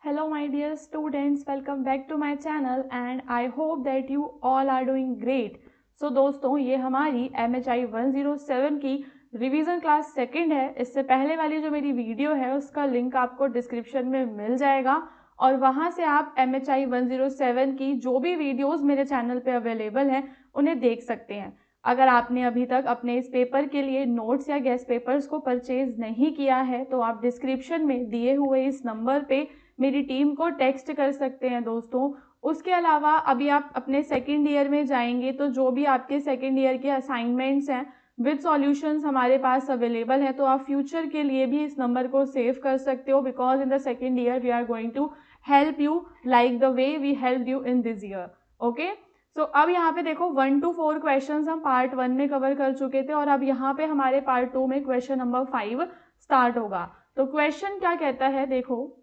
Hello my dear students, welcome back to my channel and I hope that you all are doing great. So दोस्तों ये हमारी MHI 107 की revision class second है। इससे पहले वाली जो मेरी वीडियो है उसका लिंक आपको डिस्क्रिप्शन में मिल जाएगा और वहाँ से आप MHI 107 की जो भी वीडियोस मेरे चैनल पे अवेलेबल हैं उन्हें देख सकते हैं। अगर आपने अभी तक अपने इस पेपर के लिए नोट्स या गेस्ट पेपर्स को परचेज नहीं किया है तो आप डिस्क्रिप्शन में दिए हुए इस नंबर पे मेरी टीम को टेक्स्ट कर सकते हैं दोस्तों। उसके अलावा अभी आप अपने सेकेंड ईयर में जाएंगे तो जो भी आपके सेकेंड ईयर के असाइनमेंट्स हैं विद सॉल्यूशंस हमारे पास अवेलेबल है, तो आप फ्यूचर के लिए भी इस नंबर को सेव कर सकते हो because in the second year we are going to help you like the way we help you in this year. Okay, so अब यहाँ पे देखो 1 to 4 क्वेश्चन हम पार्ट 1 में कवर कर चुके थे और अब यहाँ पे हमारे पार्ट 2 में क्वेश्चन नंबर 5 स्टार्ट होगा। तो क्वेश्चन क्या कहता है देखो,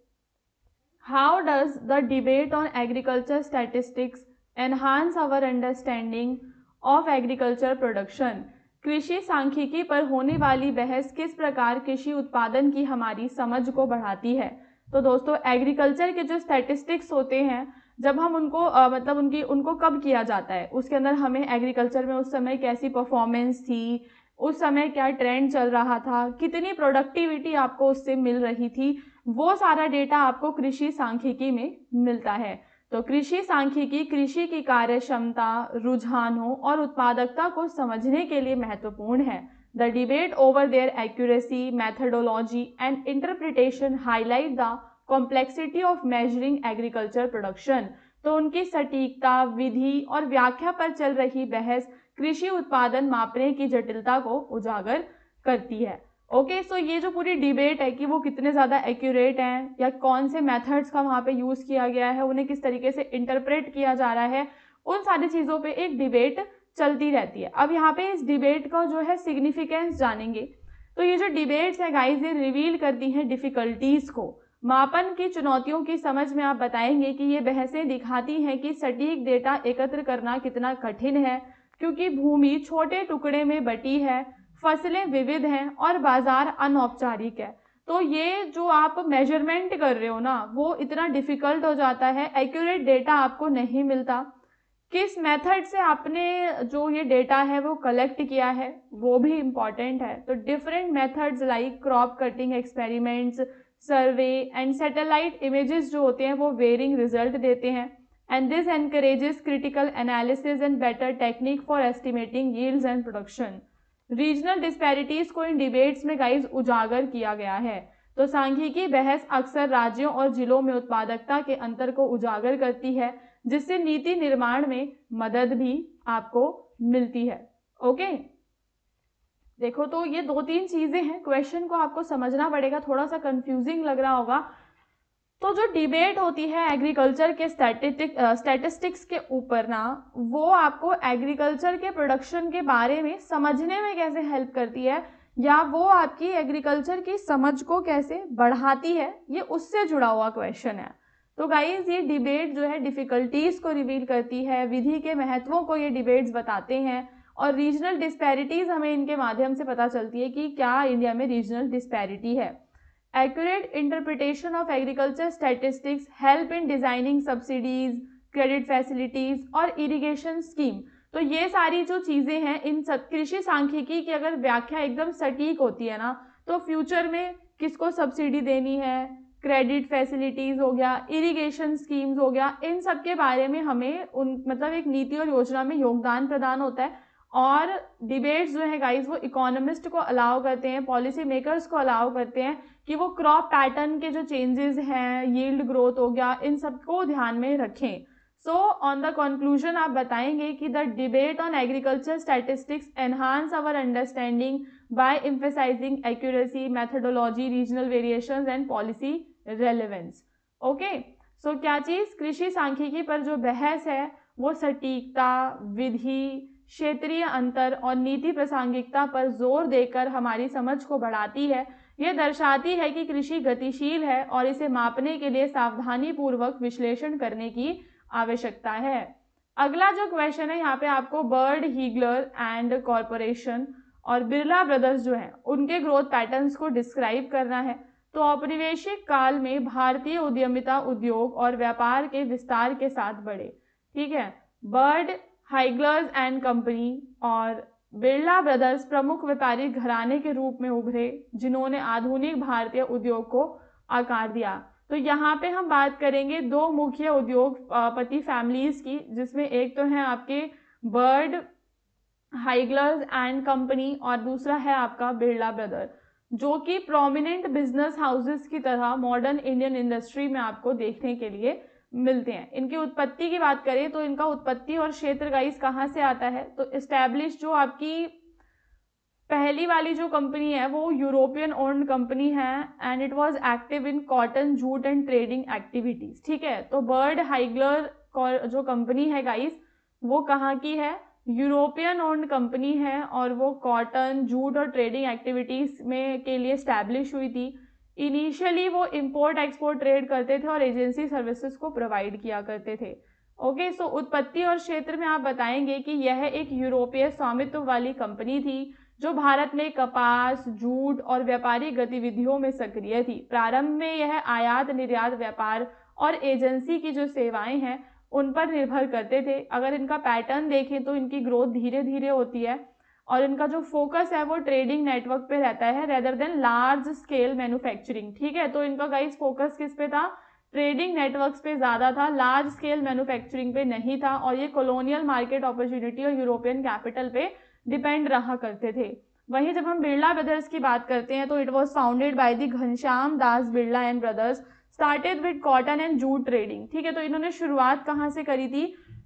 how does the debate on agriculture statistics enhance our understanding of agriculture production. कृषि सांख्यिकी पर होने वाली बहस किस प्रकार कृषि उत्पादन की हमारी समझ को बढ़ाती है। तो दोस्तों एग्रीकल्चर के जो स्टैटिस्टिक्स होते हैं जब हम उनको उनको कब किया जाता है, उसके अंदर हमें एग्रीकल्चर में उस समय कैसी परफॉर्मेंस थी, उस समय क्या ट्रेंड चल रहा था, कितनी प्रोडक्टिविटी आपको उससे मिल रही थी, वो सारा डेटा आपको कृषि सांख्यिकी में मिलता है। तो कृषि सांख्यिकी कृषि की कार्य क्षमता, रुझानों और उत्पादकता को समझने के लिए महत्वपूर्ण है। The debate over their accuracy, methodology and interpretation highlight the complexity of measuring agriculture production. तो उनकी सटीकता, विधि और व्याख्या पर चल रही बहस कृषि उत्पादन मापने की जटिलता को उजागर करती है। ओके, सो ये जो पूरी डिबेट है कि वो कितने ज़्यादा एक्यूरेट हैं या कौन से मेथड्स का वहाँ पे यूज़ किया गया है, उन्हें किस तरीके से इंटरप्रेट किया जा रहा है, उन सारी चीज़ों पे एक डिबेट चलती रहती है। अब यहाँ पे इस डिबेट का जो है सिग्निफिकेंस जानेंगे। तो ये जो डिबेट्स है गाइज ये रिवील करती हैं डिफ़िकल्टीज़ को, मापन की चुनौतियों की समझ में आप बताएंगे कि ये बहसें दिखाती हैं कि सटीक डेटा एकत्र करना कितना कठिन है, क्योंकि भूमि छोटे टुकड़े में बटी है, फसलें विविध हैं और बाजार अनौपचारिक है। तो ये जो आप मेजरमेंट कर रहे हो ना वो इतना डिफिकल्ट हो जाता है, एक्यूरेट डेटा आपको नहीं मिलता। किस मेथड से आपने जो ये डेटा है वो कलेक्ट किया है वो भी इम्पॉर्टेंट है। तो different methods like crop cutting experiments, survey and satellite images जो होते हैं वो वेरिंग रिजल्ट देते हैं and this encourages critical analysis and better technique for estimating yields and production. Regional disparities को इन डिबेट्स में गाइज उजागर किया गया है। तो सांख्यिकी बहस अक्सर राज्यों और जिलों में उत्पादकता के अंतर को उजागर करती है, जिससे नीति निर्माण में मदद भी आपको मिलती है। ओके, देखो तो ये 2-3 चीजें हैं, क्वेश्चन को आपको समझना पड़ेगा, थोड़ा सा कंफ्यूजिंग लग रहा होगा। तो जो डिबेट होती है एग्रीकल्चर के स्टैटिस्टिक्स के ऊपर ना, वो आपको एग्रीकल्चर के प्रोडक्शन के बारे में समझने में कैसे हेल्प करती है या वो आपकी एग्रीकल्चर की समझ को कैसे बढ़ाती है, ये उससे जुड़ा हुआ क्वेश्चन है। तो गाइज ये डिबेट जो है डिफ़िकल्टीज़ को रिवील करती है, विधि के महत्वों को ये डिबेट्स बताते हैं और रीजनल डिस्पैरिटीज़ हमें इनके माध्यम से पता चलती है कि क्या इंडिया में रीजनल डिस्पैरिटी है। Accurate interpretation of agriculture statistics help in designing subsidies, credit facilities और irrigation scheme। तो ये सारी जो चीज़ें हैं इन कृषि सांख्यिकी की अगर व्याख्या एकदम सटीक होती है ना तो फ्यूचर में किसको सब्सिडी देनी है, क्रेडिट फैसिलिटीज़ हो गया, इरिगेशन स्कीम्स हो गया, इन सब के बारे में हमें एक नीति और योजना में योगदान प्रदान होता है। और डिबेट्स जो है गाइज वो इकोनॉमिस्ट को अलाउ करते हैं, पॉलिसी मेकर्स को अलाउ करते हैं कि वो क्रॉप पैटर्न के जो चेंजेस हैं, यील्ड ग्रोथ हो गया, इन सबको ध्यान में रखें। सो ऑन द कंक्लूजन आप बताएंगे कि the debate on agriculture statistics enhance our understanding by emphasising accuracy, methodology, regional variations and policy relevance. Okay, so क्या चीज़, कृषि सांख्यिकी पर जो बहस है वो सटीकता, विधि, क्षेत्रीय अंतर और नीति प्रासंगिकता पर जोर देकर हमारी समझ को बढ़ाती है। यह दर्शाती है कि कृषि गतिशील है और इसे मापने के लिए सावधानी पूर्वक विश्लेषण करने की आवश्यकता है। अगला जो क्वेश्चन है यहाँ पे आपको बर्ड हीगलर एंड कॉरपोरेशन और बिरला ब्रदर्स जो हैं उनके ग्रोथ पैटर्न्स को डिस्क्राइब करना है। तो औपनिवेशिक काल में भारतीय उद्यमिता उद्योग और व्यापार के विस्तार के साथ बढ़े। ठीक है, बर्ड हाइगलर्स एंड कंपनी और बिरला ब्रदर्स प्रमुख व्यापारी घराने के रूप में उभरे, जिन्होंने आधुनिक भारतीय उद्योग को आकार दिया। तो यहाँ पे हम बात करेंगे दो मुख्य उद्योगपति फैमिलीज की, जिसमें एक तो है आपके बर्ड हाइगलर्स एंड कंपनी और दूसरा है आपका बिरला ब्रदर, जो कि प्रोमिनेंट बिजनेस हाउसेस की तरह मॉडर्न इंडियन इंडस्ट्री में आपको देखने के लिए मिलते हैं। इनकी उत्पत्ति की बात करें तो इनका उत्पत्ति और क्षेत्र गाइस कहाँ से आता है, तो एस्टैब्लिश जो आपकी पहली वाली जो कंपनी है वो यूरोपियन ओन्ड कंपनी है and it was active in cotton jute and trading activities. ठीक है, तो बर्ड हाइगलर जो कंपनी है गाइस वो कहाँ की है, यूरोपियन ओन्ड कंपनी है और वो कॉटन जूट और ट्रेडिंग एक्टिविटीज में के लिए स्टैब्लिश हुई थी। इनिशियली वो इंपोर्ट एक्सपोर्ट ट्रेड करते थे और एजेंसी सर्विसेज को प्रोवाइड किया करते थे। ओके, सो उत्पत्ति और क्षेत्र में आप बताएंगे कि यह एक यूरोपीय स्वामित्व वाली कंपनी थी जो भारत में कपास, जूट और व्यापारिक गतिविधियों में सक्रिय थी। प्रारंभ में यह आयात निर्यात व्यापार और एजेंसी की जो सेवाएं हैं उन पर निर्भर करते थे। अगर इनका पैटर्न देखें तो इनकी ग्रोथ धीरे धीरे होती है और इनका जो फोकस है वो ट्रेडिंग नेटवर्क पे रहता है rather than large scale manufacturing. ठीक है, तो इनका गाइस फोकस किस पे था, ट्रेडिंग नेटवर्क्स पे ज़्यादा था, लार्ज स्केल मैन्युफैक्चरिंग पे नहीं था, और ये कॉलोनियल मार्केट अपॉर्चुनिटी और यूरोपियन कैपिटल पे डिपेंड रहा करते थे। वहीं जब हम बिरला ब्रदर्स की बात करते हैं तो it was founded by the Ghanshyam Das Birla and brothers, started with cotton and jute trading. ठीक है, तो इन्होंने शुरुआत कहाँ से करी थी,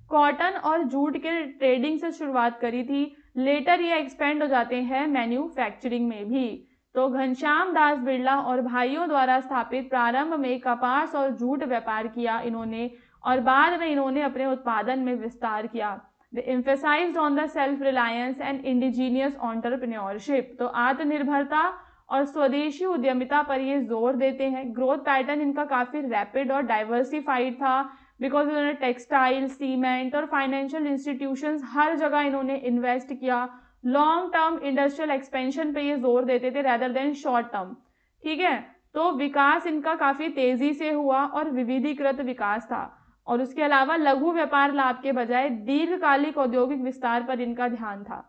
कॉटन और जूट के ट्रेडिंग से शुरुआत करी थी। लेटर ये एक्सपेंड हो जाते हैं मैन्युफैक्चरिंग में भी। तो घनश्याम दास बिरला और भाइयों द्वारा स्थापित प्रारंभ में कपास और जूट व्यापार किया इन्होंने, और बाद में इन्होंने अपने उत्पादन में विस्तार किया। They emphasized on the self-reliance and indigenous entrepreneurship। तो आत्मनिर्भरता और स्वदेशी उद्यमिता पर ये जोर देते हैं। ग्रोथ पैटर्न इनका काफी रैपिड और डाइवर्सिफाइड था, बिकॉज इन्होंने टेक्सटाइल, सीमेंट और फाइनेंशियल इंस्टीट्यूशंस हर जगह इन्होंने इन्वेस्ट किया। लॉन्ग टर्म इंडस्ट्रियल एक्सपेंशन पे ये जोर देते थे रेदर देन शॉर्ट टर्म। ठीक है, तो विकास इनका काफी तेजी से हुआ और विविधीकृत विकास था, और उसके अलावा लघु व्यापार लाभ के बजाय दीर्घकालिक औद्योगिक विस्तार पर इनका ध्यान था।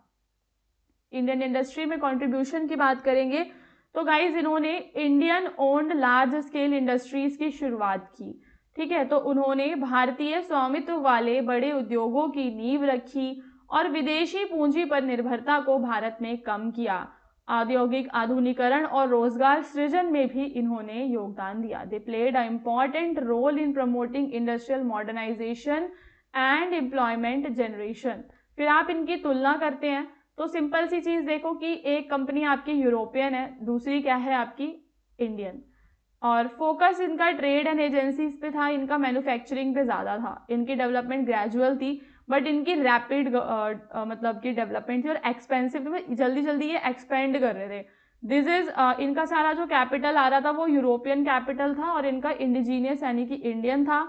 इंडियन इंडस्ट्री में कंट्रीब्यूशन की बात करेंगे तो गाइज इन्होंने Indian owned large scale industries की शुरुआत की। ठीक है, तो उन्होंने भारतीय स्वामित्व वाले बड़े उद्योगों की नींव रखी और विदेशी पूंजी पर निर्भरता को भारत में कम किया। औद्योगिक आधुनिकरण और रोजगार सृजन में भी इन्होंने योगदान दिया। They played a important role in promoting industrial modernisation and employment generation. फिर आप इनकी तुलना करते हैं तो सिंपल सी चीज देखो कि एक कंपनी आपकी यूरोपियन है, दूसरी क्या है आपकी इंडियन, और फोकस इनका ट्रेड एंड एजेंसीज पे था, इनका मैन्युफैक्चरिंग पे ज्यादा था। इनकी डेवलपमेंट ग्रेजुअल थी बट इनकी रैपिड मतलब की डेवलपमेंट थी और एक्सपेंसिव थी, जल्दी जल्दी ये एक्सपेंड कर रहे थे। दिस इज इनका सारा जो कैपिटल आ रहा था वो यूरोपियन कैपिटल था और इनका इंडिजीनियस यानी कि इंडियन था।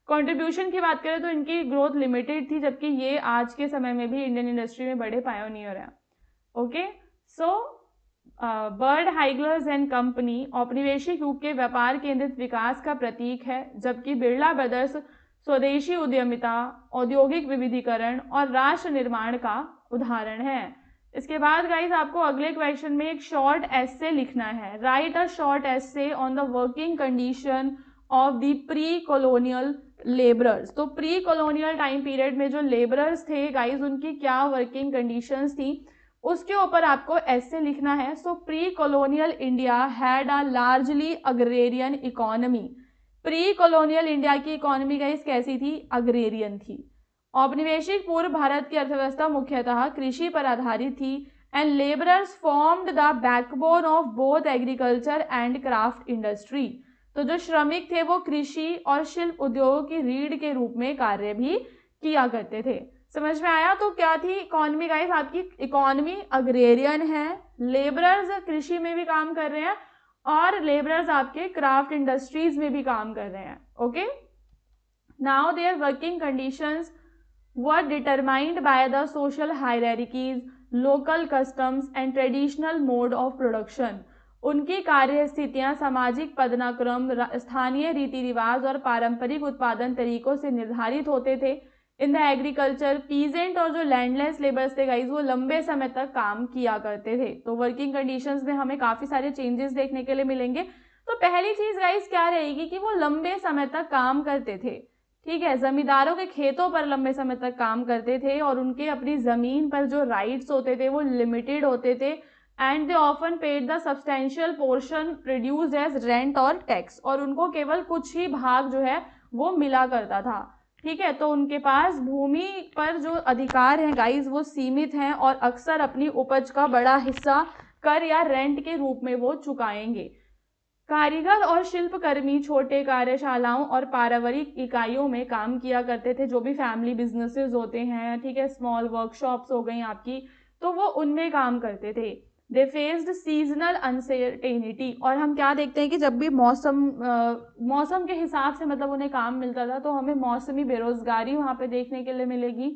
कंट्रीब्यूशन की बात करें तो इनकी ग्रोथ लिमिटेड थी, जबकि ये आज के समय में भी इंडियन इंडस्ट्री में बड़े पायोनियर हैं। Okay, so Bird Heilgers and company औपनिवेशिक युग के व्यापार केंद्रित विकास का प्रतीक है, जबकि बिरला ब्रदर्स स्वदेशी उद्यमिता, औद्योगिक विविधीकरण और राष्ट्र निर्माण का उदाहरण है। इसके बाद गाइस आपको अगले क्वेश्चन में एक शॉर्ट एस्से लिखना है। Right a short essay on the working condition of the pre colonial labourers. तो प्री कॉलोनियल टाइम पीरियड में जो लेबरर्स थे गाइस उनकी क्या वर्किंग कंडीशंस थी उसके ऊपर आपको एस्से लिखना है। सो pre colonial India had a largely agrarian economy. Pre colonial India की इकोनॉमी गाइस कैसी थी, अग्रेरियन थी। औपनिवेशिक पूर्व भारत की अर्थव्यवस्था मुख्यतः कृषि पर आधारित थी and labourers formed the backbone of both agriculture and craft industry. तो जो श्रमिक थे वो कृषि और शिल्प उद्योगों की रीढ़ के रूप में कार्य भी किया करते थे। समझ में आया? तो क्या थी इकोनॉमी गाइस, आपकी इकोनॉमी अग्रेरियन है, लेबरर्स कृषि में भी काम कर रहे हैं और लेबरर्स आपके क्राफ्ट इंडस्ट्रीज में भी काम कर रहे हैं। Okay, now their working conditions were determined by the social hierarchies, local customs and traditional mode of production. उनकी कार्य स्थितियां सामाजिक पदानुक्रम, स्थानीय रीति रिवाज और पारंपरिक उत्पादन तरीकों से निर्धारित होते थे। इन द एग्रीकल्चर, पीजेंट और जो लैंडलेस लेबर्स थे गाइज, वो लंबे समय तक काम किया करते थे। तो वर्किंग कंडीशंस में हमें काफी सारे चेंजेस देखने के लिए मिलेंगे। तो पहली चीज गाइज क्या रहेगी कि वो लंबे समय तक काम करते थे। ठीक है, जमींदारों के खेतों पर लंबे समय तक काम करते थे और उनके अपनी जमीन पर जो राइट्स होते थे वो लिमिटेड होते थे। And they often paid the substantial portion produced as rent और टैक्स, और उनको केवल कुछ ही भाग जो है वो मिला करता था। ठीक है, तो उनके पास भूमि पर जो अधिकार हैं गाइज वो सीमित हैं और अक्सर अपनी उपज का बड़ा हिस्सा कर या रेंट के रूप में वो चुकाएंगे। कारीगर और शिल्पकर्मी छोटे कार्यशालाओं और पारिवारिक इकाइयों में काम किया करते थे, जो भी फैमिली बिजनेसेस होते हैं, ठीक है, स्मॉल वर्कशॉप्स हो गई आपकी, तो वो उनमें काम करते थे। दे फेस्ड सीजनल अनसर्टेनिटी, और हम क्या देखते हैं कि जब भी मौसम के हिसाब से मतलब उन्हें काम मिलता था, तो हमें मौसमी बेरोजगारी वहाँ पे देखने के लिए मिलेगी।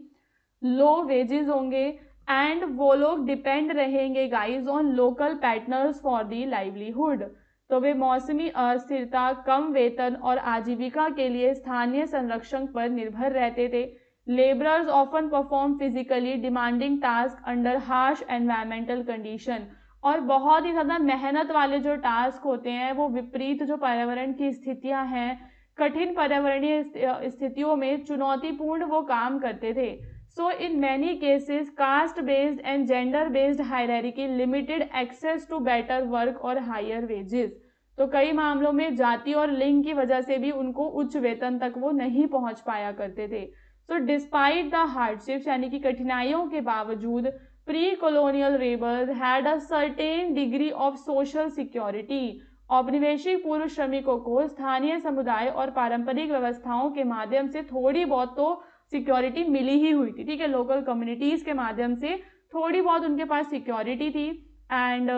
लो वेजेस होंगे एंड वो लोग डिपेंड रहेंगे guys on local partners for the livelihood. तो वे मौसमी अस्थिरता, कम वेतन और आजीविका के लिए स्थानीय संरक्षण पर निर्भर रहते थे। Labourers often perform physically demanding task under harsh environmental condition, और बहुत ही ज़्यादा मेहनत वाले जो टास्क होते हैं वो विपरीत जो पर्यावरण की स्थितियां हैं, कठिन पर्यावरणीय स्थितियों में चुनौतीपूर्ण वो काम करते थे। So in many cases, caste-based and gender-based hierarchy limited access to better work और higher wages. तो कई मामलों में जाति और लिंग की वजह से भी उनको उच्च वेतन तक वो नहीं पहुंच पाया करते थे। So despite the hardships, यानी कि कठिनाइयों के बावजूद, pre-colonial rebels had a certain degree of social security. औपनिवेशिक पूर्व श्रमिकों को स्थानीय समुदाय और पारंपरिक व्यवस्थाओं के माध्यम से थोड़ी बहुत तो सिक्योरिटी मिली ही हुई थी। ठीक है, लोकल कम्युनिटीज के माध्यम से थोड़ी बहुत उनके पास सिक्योरिटी थी। And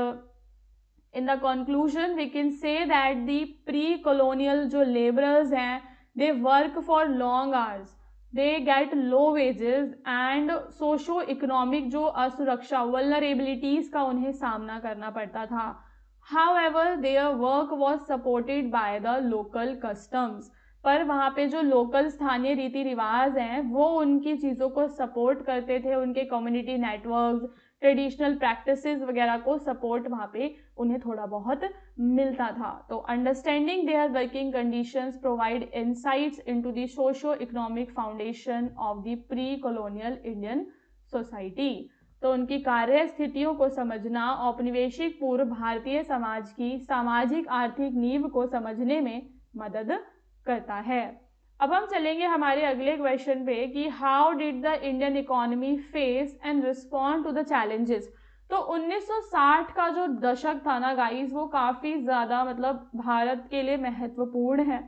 in the conclusion we can say that the pre colonial जो लेबरर्स हैं, they work for long hours, they get low wages and socio economic जो असुरक्षा, वल्नरेबिलिटीज का उन्हें सामना करना पड़ता था। However, their work was supported by the local customs. पर वहाँ पे जो लोकल स्थानीय रीति रिवाज हैं वो उनकी चीज़ों को सपोर्ट करते थे, उनके कम्युनिटी नेटवर्क्स, ट्रेडिशनल प्रैक्टिसेस वगैरह को सपोर्ट वहाँ पे उन्हें थोड़ा बहुत मिलता था। तो understanding their working conditions provide insights into the socio economic foundation of the pre colonial Indian society. तो उनकी कार्य स्थितियों को समझना औपनिवेशिक पूर्व भारतीय समाज की सामाजिक आर्थिक नींव को समझने में मदद करता है। अब हम चलेंगे हमारे अगले क्वेश्चन पे कि how did the Indian economy face and respond to the challenges. तो 1960 का जो दशक था ना गाइस, वो काफ़ी ज़्यादा मतलब भारत के लिए महत्वपूर्ण है,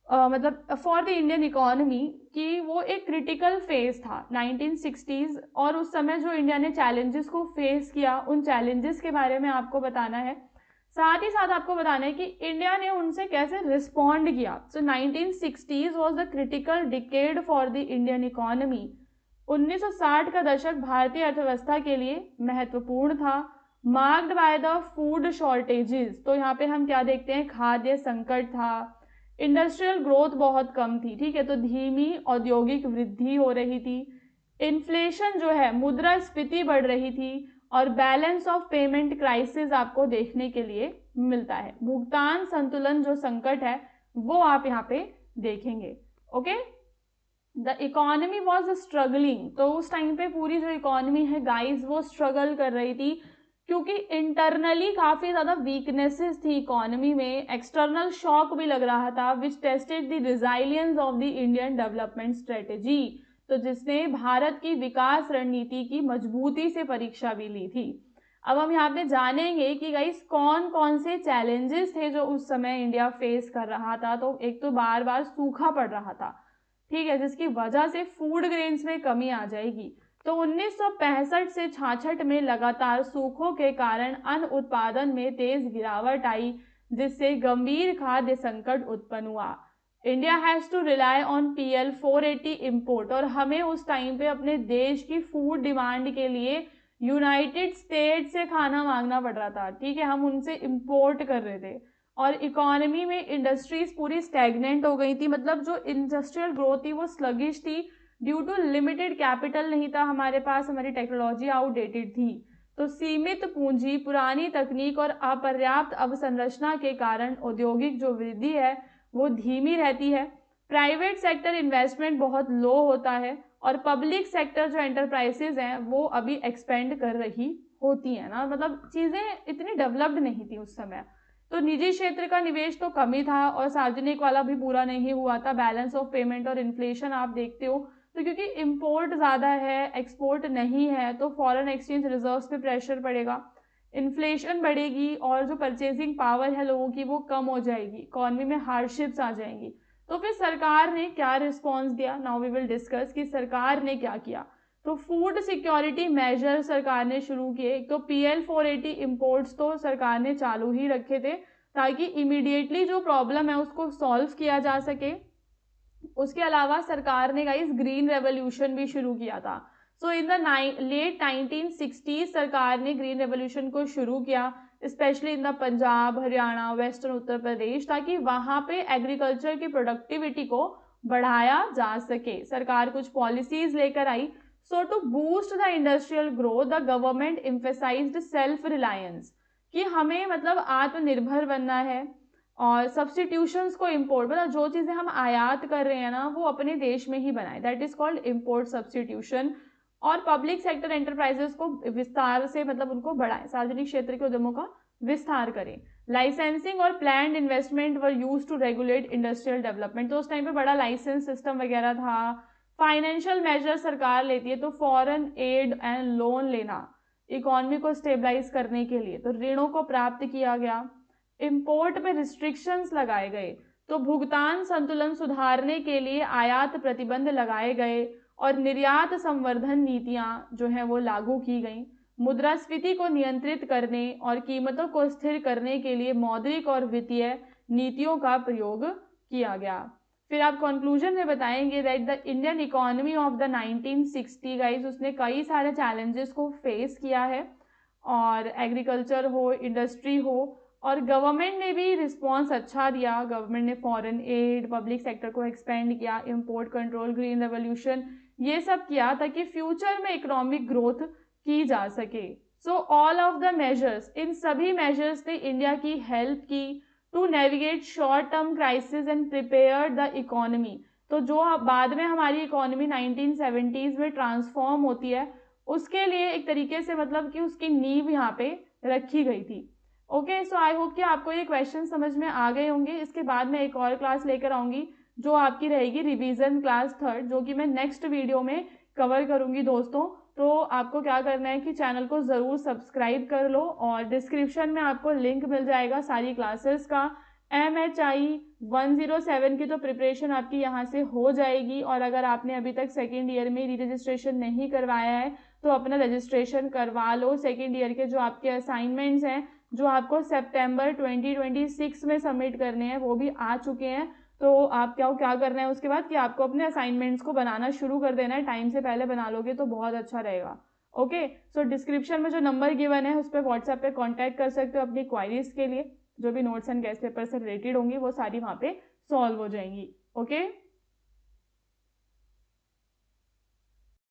मतलब फॉर द इंडियन इकोनॉमी, कि वो एक क्रिटिकल फेज था 1960s, और उस समय जो इंडिया ने चैलेंजेस को फेस किया उन चैलेंजेस के बारे में आपको बताना है। साथ ही साथ आपको बताना है कि इंडिया ने उनसे कैसे रिस्पॉन्ड किया। सो 1960s was the critical decade for the Indian economy. 1960 का दशक भारतीय अर्थव्यवस्था के लिए महत्वपूर्ण था, marked by the food shortages. तो यहाँ पे हम क्या देखते हैं, खाद्य संकट था, इंडस्ट्रियल ग्रोथ बहुत कम थी, ठीक है, तो धीमी औद्योगिक वृद्धि हो रही थी, इन्फ्लेशन जो है मुद्रास्फीति बढ़ रही थी, और बैलेंस ऑफ पेमेंट क्राइसिस आपको देखने के लिए मिलता है। भुगतान संतुलन जो संकट है वो आप यहाँ पे देखेंगे। Okay, the economy was struggling. तो उस टाइम पे पूरी जो इकोनॉमी है गाइज वो स्ट्रगल कर रही थी, क्योंकि इंटरनली काफ़ी ज़्यादा वीकनेसेस थी इकोनॉमी में, एक्सटर्नल शॉक भी लग रहा था, which tested the resilience of the Indian development strategy. तो जिसने भारत की विकास रणनीति की मजबूती से परीक्षा भी ली थी। अब हम यहाँ पे जानेंगे कि गाइस कौन कौन से चैलेंजेस थे जो उस समय इंडिया फेस कर रहा था। तो एक तो बार बार सूखा पड़ रहा था, ठीक है, जिसकी वजह से फूड ग्रेन्स में कमी आ जाएगी। तो 1965 से 66 में लगातार सूखों के कारण अन्न उत्पादन में तेज गिरावट आई, जिससे गंभीर खाद्य संकट उत्पन्न हुआ। India has to rely on PL 480 import, और हमें उस टाइम पे अपने देश की फूड डिमांड के लिए यूनाइटेड स्टेट से खाना मांगना पड़ रहा था, ठीक है, हम उनसे इम्पोर्ट कर रहे थे। और इकोनॉमी में इंडस्ट्रीज पूरी स्टैग्नेंट हो गई थी, मतलब जो इंडस्ट्रियल ग्रोथ थी वो स्लगिश थी, ड्यू टू लिमिटेड कैपिटल नहीं था हमारे पास, हमारी टेक्नोलॉजी आउटडेटेड थी। तो सीमित पूंजी, पुरानी तकनीक और अपर्याप्त अवसंरचना के कारण औद्योगिक जो वृद्धि है वो धीमी रहती है। प्राइवेट सेक्टर इन्वेस्टमेंट बहुत लो होता है और पब्लिक सेक्टर जो एंटरप्राइजेज हैं वो अभी एक्सपेंड कर रही होती है ना, मतलब चीज़ें इतनी डेवलप्ड नहीं थी उस समय। तो निजी क्षेत्र का निवेश तो कम ही था और सार्वजनिक वाला भी पूरा नहीं हुआ था। बैलेंस ऑफ पेमेंट और इन्फ्लेशन आप देखते हो, तो क्योंकि इम्पोर्ट ज़्यादा है, एक्सपोर्ट नहीं है, तो फॉरेन एक्सचेंज रिजर्व्स पे प्रेशर पड़ेगा, इन्फ्लेशन बढ़ेगी और जो परचेजिंग पावर है लोगों की वो कम हो जाएगी, इकॉनमी में हार्डशिप्स आ जाएंगी। तो फिर सरकार ने क्या रिस्पॉन्स दिया, नाउ वी विल डिस्कस कि सरकार ने क्या किया। तो फूड सिक्योरिटी मेजर सरकार ने शुरू किए। तो PL 480 इम्पोर्ट्स तो सरकार ने चालू ही रखे थे ताकि इमीडिएटली जो प्रॉब्लम है उसको सॉल्व किया जा सके। उसके अलावा सरकार ने गाइस ग्रीन रेवोल्यूशन भी शुरू किया था। सो इन द लेट 1960 सरकार ने ग्रीन रेवोल्यूशन को शुरू किया, specially in the Punjab, Haryana, western Uttar Pradesh, ताकि वहां पे एग्रीकल्चर की प्रोडक्टिविटी को बढ़ाया जा सके। सरकार कुछ पॉलिसीज लेकर आई। So to boost the industrial growth the government emphasised self reliance, कि हमें मतलब आत्मनिर्भर बनना है और सब्सटीट्यूशंस को इम्पोर्ट, मतलब जो चीज़ें हम आयात कर रहे हैं ना वो अपने देश में ही बनाए, that is called import substitution. और पब्लिक सेक्टर एंटरप्राइजेस को विस्तार से मतलब उनको बढ़ाएं, सार्वजनिक क्षेत्र के उद्यमों का विस्तार करें। लाइसेंसिंग और planned investment were use to regulate industrial development, तो उस टाइम पे बड़ा लाइसेंस सिस्टम वगैरह था। फाइनेंशियल मेजर सरकार लेती है, तो फॉरेन एड एंड लोन लेना इकोनॉमी को स्टेबलाइज करने के लिए, तो ऋणों को प्राप्त किया गया। इंपोर्ट पे रिस्ट्रिक्शंस लगाए गए, तो भुगतान संतुलन सुधारने के लिए आयात प्रतिबंध लगाए गए और निर्यात संवर्धन नीतियां जो हैं वो लागू की गई। मुद्रास्फीति को नियंत्रित करने और कीमतों को स्थिर करने के लिए मौद्रिक और वित्तीय नीतियों का प्रयोग किया गया। फिर आप कंक्लूजन में बताएंगे that the Indian economy of the 1960 guys, उसने कई सारे चैलेंजेस को फेस किया है, और एग्रीकल्चर हो, इंडस्ट्री हो, और गवर्नमेंट ने भी रिस्पॉन्स अच्छा दिया। गवर्नमेंट ने फॉरेन एड, पब्लिक सेक्टर को एक्सपेंड किया, इंपोर्ट कंट्रोल, ग्रीन रेवोल्यूशन, ये सब किया ताकि फ्यूचर में इकोनॉमिक ग्रोथ की जा सके। So all of the measures, इन सभी मेजर्स ने इंडिया की हेल्प की to navigate short term crisis and prepare the economy. तो जो बाद में हमारी इकोनॉमी 1970s में ट्रांसफॉर्म होती है उसके लिए एक तरीके से मतलब कि उसकी नींव यहाँ पे रखी गई थी। ओके, सो आई होप कि आपको ये क्वेश्चन समझ में आ गए होंगे। इसके बाद मैं एक और क्लास लेकर आऊँगी जो आपकी रहेगी रिवीजन क्लास 3rd, जो कि मैं नेक्स्ट वीडियो में कवर करूँगी दोस्तों। तो आपको क्या करना है कि चैनल को ज़रूर सब्सक्राइब कर लो और डिस्क्रिप्शन में आपको लिंक मिल जाएगा सारी क्लासेस का। MHI 107 की तो प्रिपरेशन आपकी यहाँ से हो जाएगी, और अगर आपने अभी तक सेकेंड ईयर में री रजिस्ट्रेशन नहीं करवाया है तो अपना रजिस्ट्रेशन करवा लो। सेकेंड ईयर के जो आपके असाइनमेंट्स हैं जो आपको सितंबर 2026 में सबमिट करने हैं वो भी आ चुके हैं। तो आप क्या करना है उसके बाद कि आपको अपने असाइनमेंट्स को बनाना शुरू कर देना है, टाइम से पहले बना लोगे तो बहुत अच्छा रहेगा। ओके, सो डिस्क्रिप्शन में जो नंबर गिवन है उस पर व्हाट्सएप पे कांटेक्ट कर सकते हो अपनी क्वारीज के लिए, जो भी नोट्स एंड गेस्ट पेपर से रिलेटेड होंगी वो सारी वहाँ पे सॉल्व हो जाएंगी। ओके।